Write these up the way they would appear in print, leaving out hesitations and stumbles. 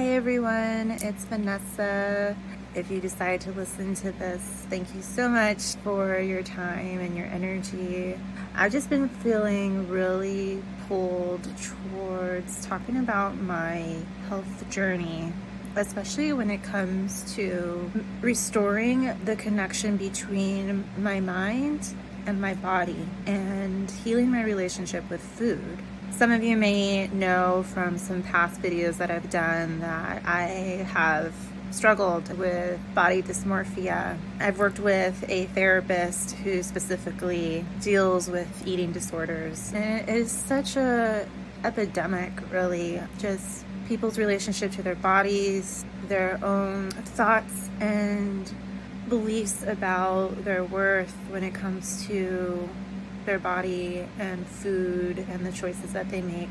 Hey everyone, it's Vanessa. If you decide to listen to this, thank you so much for your time and your energy. I've just been feeling really pulled towards talking about my health journey, especially when it comes to restoring the connection between my mind and my body and healing my relationship with food. Some of you may know from some past videos that I've done that I have struggled with body dysmorphia. I've worked with a therapist who specifically deals with eating disorders. And it is such a epidemic, really, just people's relationship to their bodies, their own thoughts and beliefs about their worth when it comes to their body and food and the choices that they make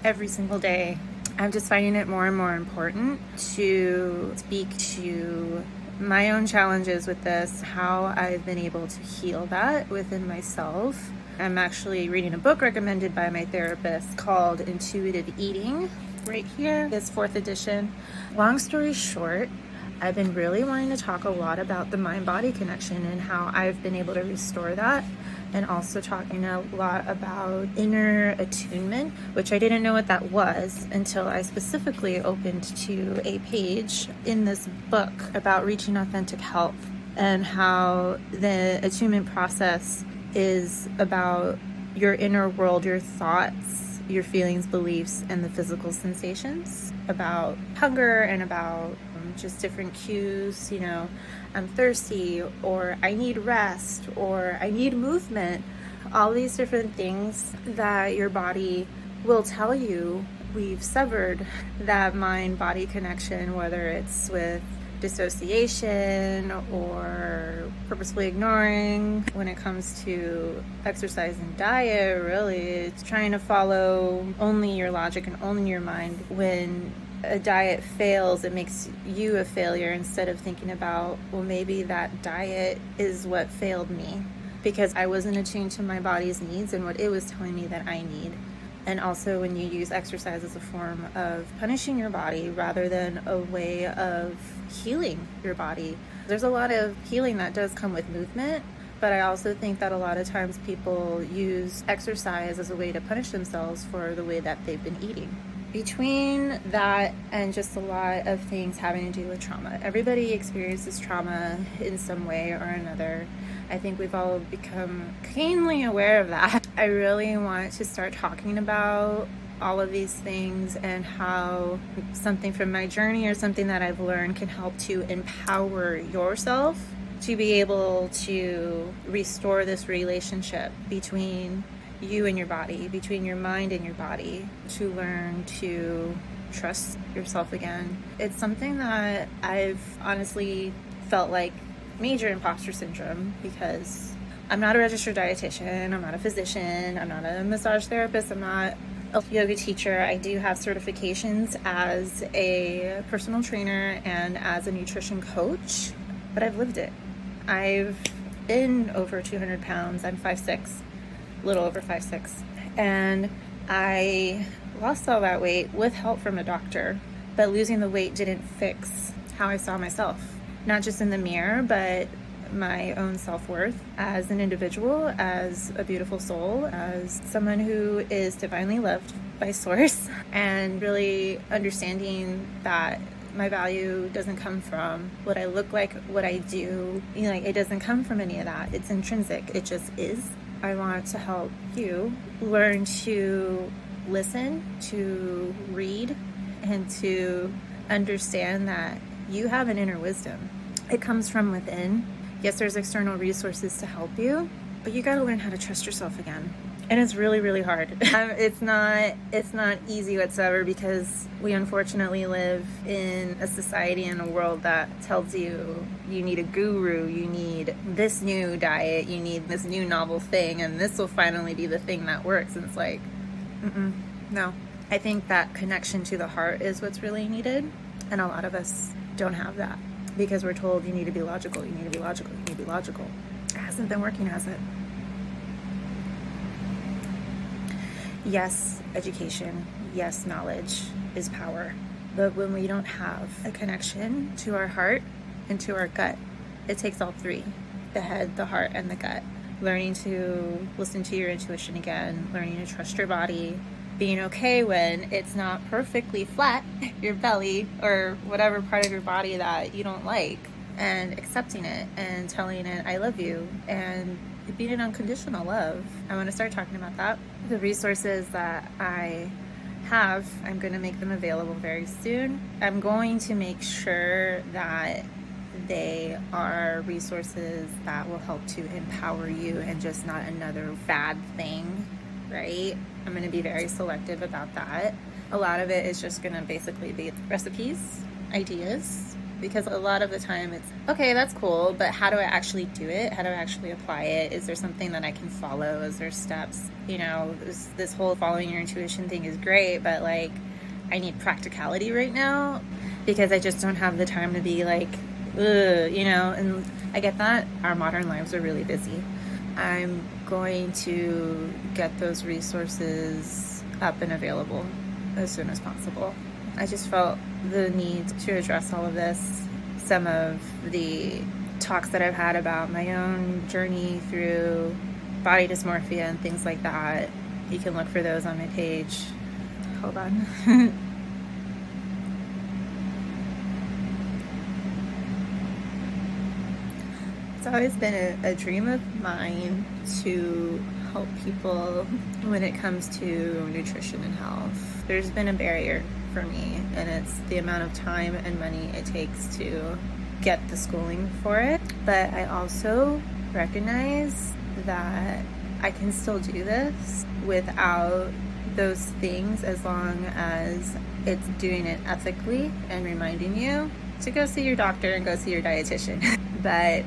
every single day. I'm just finding it more and more important to speak to my own challenges with this, how I've been able to heal that within myself. I'm actually reading a book recommended by my therapist called Intuitive Eating right here, this 4th edition. Long story short, I've been really wanting to talk a lot about the mind-body connection and how I've been able to restore that, and also talking a lot about inner attunement, which I didn't know what that was until I specifically opened to a page in this book about reaching authentic health and how the attunement process is about your inner world, your thoughts, your feelings, beliefs, and the physical sensations, about hunger and about just different cues, I'm thirsty, or I need rest, or I need movement. All these different things that your body will tell you. We've severed that mind-body connection, whether it's with dissociation or purposefully ignoring. When it comes to exercise and diet, really, it's trying to follow only your logic and only your mind. When a diet fails, it makes you a failure instead of thinking about, well, maybe that diet is what failed me because I wasn't attuned to my body's needs and what it was telling me that I need. And also when you use exercise as a form of punishing your body rather than a way of healing your body. There's a lot of healing that does come with movement, but I also think that a lot of times people use exercise as a way to punish themselves for the way that they've been eating. Between that and just a lot of things having to do with trauma. Everybody experiences trauma in some way or another. I think we've all become keenly aware of that. I really want to start talking about all of these things and how something from my journey or something that I've learned can help to empower yourself to be able to restore this relationship between you and your body, between your mind and your body, to learn to trust yourself again. It's something that I've honestly felt like major imposter syndrome because I'm not a registered dietitian, I'm not a physician, I'm not a massage therapist, I'm not a yoga teacher. I do have certifications as a personal trainer and as a nutrition coach, but I've lived it. I've been over 200 pounds. I'm 5'6", a little over 5'6", and I lost all that weight with help from a doctor, but losing the weight didn't fix how I saw myself, not just in the mirror, but my own self-worth as an individual, as a beautiful soul, as someone who is divinely loved by source, and really understanding that my value doesn't come from what I look like, what I do, it doesn't come from any of that. It's intrinsic, it just is. I want to help you learn to listen, to read, and to understand that you have an inner wisdom. It comes from within. Yes, there's external resources to help you, but you got to learn how to trust yourself again. And it's really, really hard. It's not easy whatsoever because we unfortunately live in a society and a world that tells you need a guru, you need this new diet, you need this new novel thing, and this will finally be the thing that works. And it's like, no. I think that connection to the heart is what's really needed, and a lot of us don't have that because we're told you need to be logical, you need to be logical, you need to be logical. It hasn't been working, has it? Yes, education, yes, knowledge is power. But when we don't have a connection to our heart and to our gut, it takes all three, the head, the heart, and the gut. Learning to listen to your intuition again, learning to trust your body, being okay when it's not perfectly flat, your belly or whatever part of your body that you don't like, and accepting it and telling it, I love you, and being an unconditional love. I want to start talking about that. The resources that I have, I'm going to make them available very soon. I'm going to make sure that they are resources that will help to empower you and just not another bad thing, right? I'm going to be very selective about that. A lot of it is just going to basically be recipes, ideas, because a lot of the time it's, okay, that's cool, but how do I actually do it? How do I actually apply it? Is there something that I can follow? Is there steps? You know, this whole following your intuition thing is great, but like, I need practicality right now because I just don't have the time to be like, ugh, you know, and I get that. Our modern lives are really busy. I'm going to get those resources up and available as soon as possible. I just felt the need to address all of this. Some of the talks that I've had about my own journey through body dysmorphia and things like that, you can look for those on my page. Hold on. It's always been a dream of mine to help people when it comes to nutrition and health. There's been a barrier for me, and it's the amount of time and money it takes to get the schooling for it. But I also recognize that I can still do this without those things, as long as it's doing it ethically and reminding you to go see your doctor and go see your dietitian. But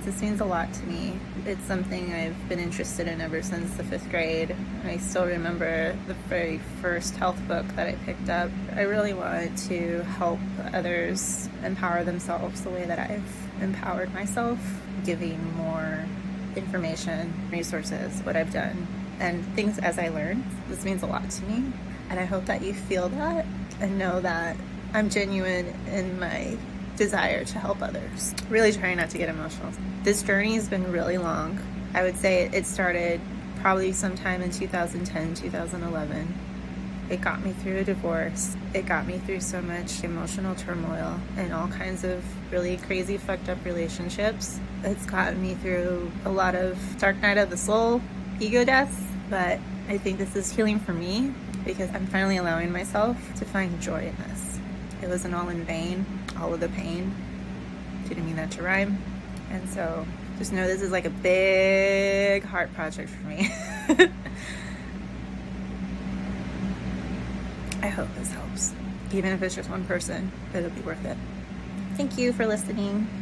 this means a lot to me. It's something I've been interested in ever since the 5th grade. I still remember the very first health book that I picked up. I really wanted to help others empower themselves the way that I've empowered myself, giving more information, resources, what I've done, and things as I learn. This means a lot to me, and I hope that you feel that and know that I'm genuine in my desire to help others. Really trying not to get emotional. This journey has been really long. I would say it started probably sometime in 2010, 2011. It got me through a divorce. It got me through so much emotional turmoil and all kinds of really crazy, fucked up relationships. It's gotten me through a lot of dark night of the soul, ego deaths, but I think this is healing for me because I'm finally allowing myself to find joy in this. It wasn't all in vain, all of the pain. Didn't mean that to rhyme. And so just know this is like a big heart project for me. I hope this helps. Even if it's just one person, it'll be worth it. Thank you for listening.